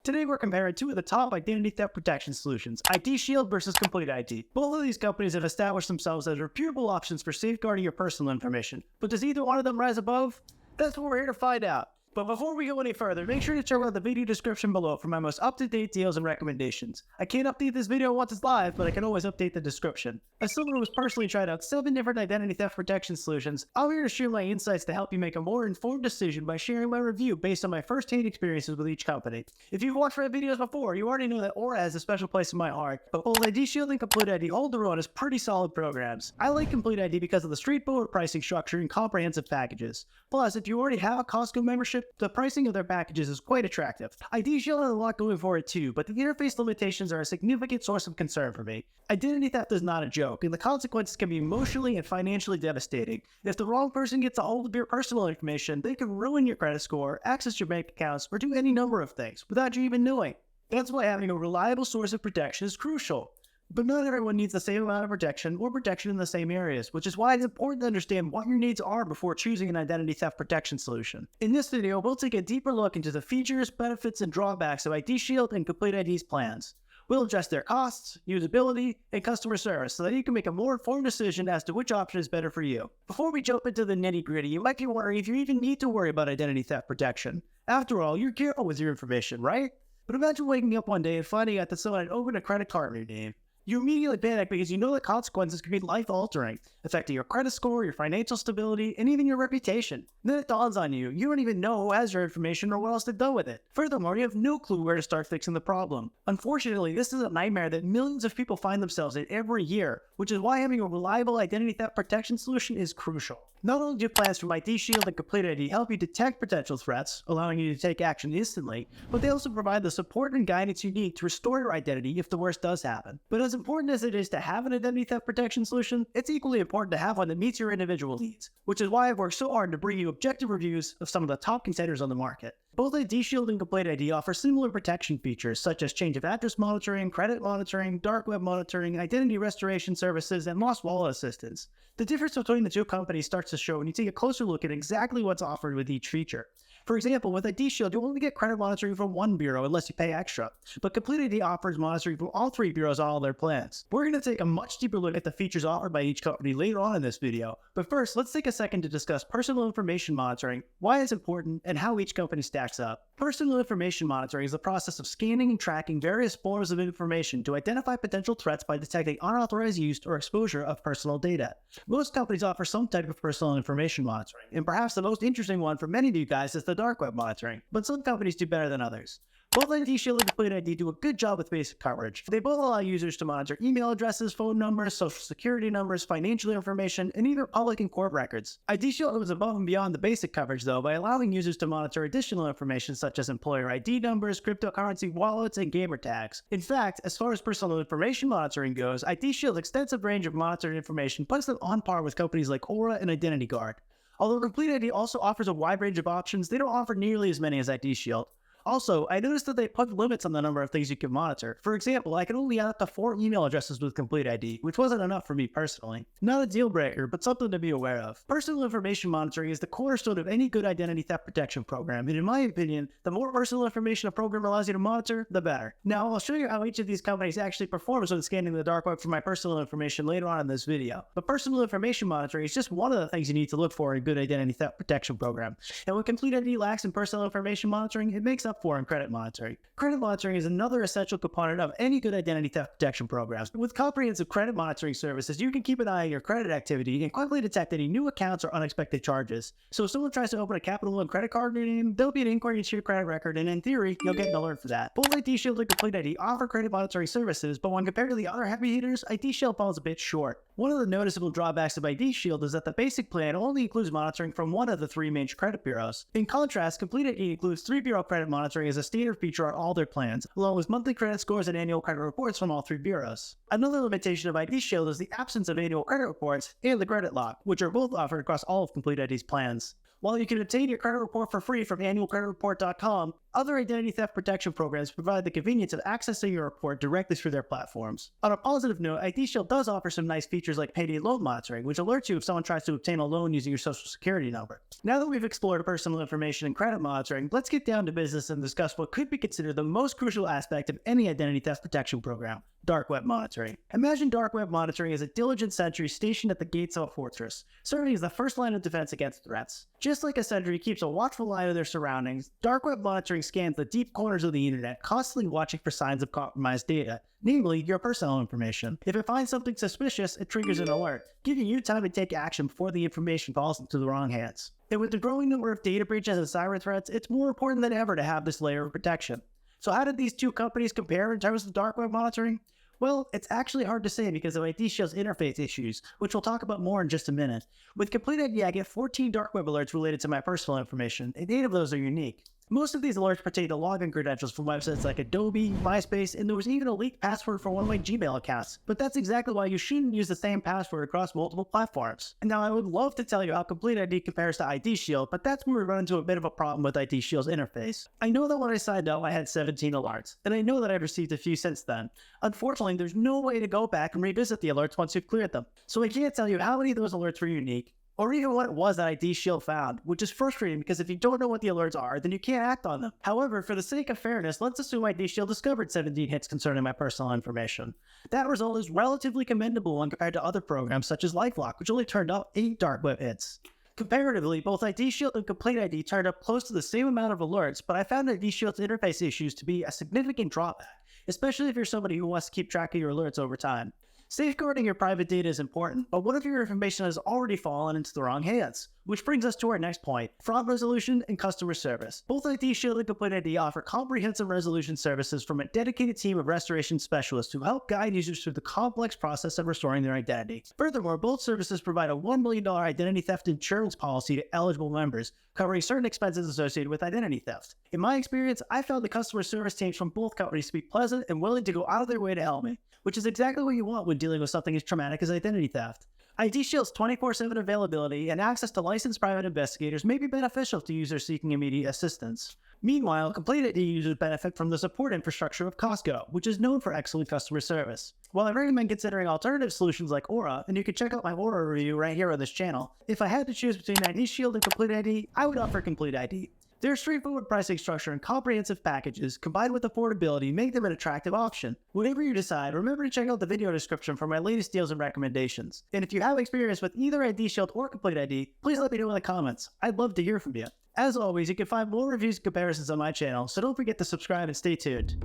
Today we're comparing two of the top identity theft protection solutions, IDShield versus Complete ID. Both of these companies have established themselves as reputable options for safeguarding your personal information. But does either one of them rise above? That's what we're here to find out. But before we go any further, make sure to check out the video description below for my most up-to-date deals and recommendations. I can't update this video once it's live, but I can always update the description. As someone who has personally tried out 7 different identity theft protection solutions, I'm here to share my insights to help you make a more informed decision by sharing my review based on my first-hand experiences with each company. If you've watched my videos before, you already know that Aura has a special place in my heart, but both IDShield and Complete ID hold their own as pretty solid programs. I like Complete ID because of the straightforward pricing structure and comprehensive packages. Plus, if you already have a Costco membership, the pricing of their packages is quite attractive. IDShield has a lot going for it too, but the interface limitations are a significant source of concern for me. Identity theft is not a joke, and the consequences can be emotionally and financially devastating. If the wrong person gets a hold of your personal information, they can ruin your credit score, access your bank accounts, or do any number of things without you even knowing. That's why having a reliable source of protection is crucial. But not everyone needs the same amount of protection or protection in the same areas, which is why it's important to understand what your needs are before choosing an identity theft protection solution. In this video, we'll take a deeper look into the features, benefits, and drawbacks of IDShield and Complete ID's plans. We'll address their costs, usability, and customer service so that you can make a more informed decision as to which option is better for you. Before we jump into the nitty-gritty, you might be wondering if you even need to worry about identity theft protection. After all, you're careful with your information, right? But imagine waking up one day and finding out that someone had opened a credit card in your name. You immediately panic because you know the consequences can be life-altering, affecting your credit score, your financial stability, and even your reputation. Then it dawns on you, you don't even know who has your information or what else they've done with it. Furthermore, you have no clue where to start fixing the problem. Unfortunately, this is a nightmare that millions of people find themselves in every year, which is why having a reliable identity theft protection solution is crucial. Not only do plans from IDShield and Complete ID help you detect potential threats, allowing you to take action instantly, but they also provide the support and guidance you need to restore your identity if the worst does happen. But as important as it is to have an identity theft protection solution, it's equally important to have one that meets your individual needs, which is why I've worked so hard to bring you objective reviews of some of the top contenders on the market. Both IDShield and Complete ID offer similar protection features such as change of address monitoring, credit monitoring, dark web monitoring, identity restoration services, and lost wallet assistance. The difference between the two companies starts to show when you take a closer look at exactly what's offered with each feature. For example, with IDShield, you only get credit monitoring from one bureau unless you pay extra, but Complete ID offers monitoring from all 3 bureaus on all their plans. We're going to take a much deeper look at the features offered by each company later on in this video, but first, let's take a second to discuss personal information monitoring, why it's important, and how each company stacks up. Personal information monitoring is the process of scanning and tracking various forms of information to identify potential threats by detecting unauthorized use or exposure of personal data. Most companies offer some type of personal information monitoring, and perhaps the most interesting one for many of you guys is the dark web monitoring, but some companies do better than others. Both IDShield and Complete ID do a good job with basic coverage. They both allow users to monitor email addresses, phone numbers, social security numbers, financial information, and even public and court records. IDShield goes above and beyond the basic coverage though by allowing users to monitor additional information such as employer ID numbers, cryptocurrency wallets, and gamer tags. In fact, as far as personal information monitoring goes, IDShield's extensive range of monitored information puts them on par with companies like Aura and Identity Guard. Although Complete ID also offers a wide range of options, they don't offer nearly as many as IDShield. Also, I noticed that they put limits on the number of things you can monitor. For example, I can only add up to 4 email addresses with Complete ID, which wasn't enough for me personally. Not a deal breaker, but something to be aware of. Personal information monitoring is the cornerstone of any good identity theft protection program, and in my opinion, the more personal information a program allows you to monitor, the better. Now, I'll show you how each of these companies actually performs when scanning the dark web for my personal information later on in this video. But personal information monitoring is just one of the things you need to look for in a good identity theft protection program. And what Complete ID lacks in personal information monitoring, it makes up for in credit monitoring. Credit monitoring is another essential component of any good identity theft protection programs. With comprehensive credit monitoring services, you can keep an eye on your credit activity and quickly detect any new accounts or unexpected charges. So if someone tries to open a Capital One credit card in your name, there'll be an inquiry into your credit record, and in theory, you'll get an alert for that. Both IDShield and Complete ID offer credit monitoring services, but when compared to the other heavy hitters, IDShield falls a bit short. One of the noticeable drawbacks of IDShield is that the basic plan only includes monitoring from one of the 3 major credit bureaus. In contrast, Complete ID includes 3 bureau credit monitoring as a standard feature on all their plans, along with monthly credit scores and annual credit reports from all 3 bureaus. Another limitation of IDShield is the absence of annual credit reports and the credit lock, which are both offered across all of Complete ID's plans. While you can obtain your credit report for free from annualcreditreport.com, other identity theft protection programs provide the convenience of accessing your report directly through their platforms. On a positive note, IDShield does offer some nice features like payday loan monitoring, which alerts you if someone tries to obtain a loan using your social security number. Now that we've explored personal information and credit monitoring, let's get down to business and discuss what could be considered the most crucial aspect of any identity theft protection program: dark web monitoring. Imagine dark web monitoring as a diligent sentry stationed at the gates of a fortress, serving as the first line of defense against threats. Just like a sentry keeps a watchful eye on their surroundings, dark web monitoring scans the deep corners of the internet, constantly watching for signs of compromised data, namely your personal information. If it finds something suspicious, it triggers an alert, giving you time to take action before the information falls into the wrong hands. And with the growing number of data breaches and cyber threats, it's more important than ever to have this layer of protection. So how did these two companies compare in terms of dark web monitoring? Well, it's actually hard to say because of IDShield's interface issues, which we'll talk about more in just a minute. With Complete ID, I get 14 dark web alerts related to my personal information, and 8 of those are unique. Most of these alerts pertain to login credentials from websites like Adobe, MySpace, and there was even a leaked password for one of my Gmail accounts. But that's exactly why you shouldn't use the same password across multiple platforms. And now I would love to tell you how Complete ID compares to IDShield, but that's where we run into a bit of a problem with IDShield's interface. I know that when I signed up, I had 17 alerts, and I know that I've received a few since then. Unfortunately, there's no way to go back and revisit the alerts once you've cleared them. So I can't tell you how many of those alerts were unique, or even what it was that IDShield found, which is frustrating because if you don't know what the alerts are, then you can't act on them. However, for the sake of fairness, let's assume IDShield discovered 17 hits concerning my personal information. That result is relatively commendable when compared to other programs such as LifeLock, which only turned up 8 dark web hits. Comparatively, both IDShield and Complete ID turned up close to the same amount of alerts, but I found IDShield's interface issues to be a significant drawback, especially if you're somebody who wants to keep track of your alerts over time. Safeguarding your private data is important, but what if your information has already fallen into the wrong hands? Which brings us to our next point: fraud resolution and customer service. Both IDShield and Complete ID offer comprehensive resolution services from a dedicated team of restoration specialists who help guide users through the complex process of restoring their identity. Furthermore, both services provide a $1 million identity theft insurance policy to eligible members, covering certain expenses associated with identity theft. In my experience, I found the customer service teams from both companies to be pleasant and willing to go out of their way to help me, which is exactly what you want when dealing with something as traumatic as identity theft. IDShield's 24/7 availability and access to licensed private investigators may be beneficial to users seeking immediate assistance. Meanwhile, Complete ID users benefit from the support infrastructure of Costco, which is known for excellent customer service. While I recommend considering alternative solutions like Aura, and you can check out my Aura review right here on this channel, if I had to choose between IDShield and Complete ID, I would offer Complete ID. Their straightforward pricing structure and comprehensive packages, combined with affordability, make them an attractive option. Whatever you decide, remember to check out the video description for my latest deals and recommendations. And if you have experience with either IDShield or Complete ID, please let me know in the comments. I'd love to hear from you. As always, you can find more reviews and comparisons on my channel, so don't forget to subscribe and stay tuned.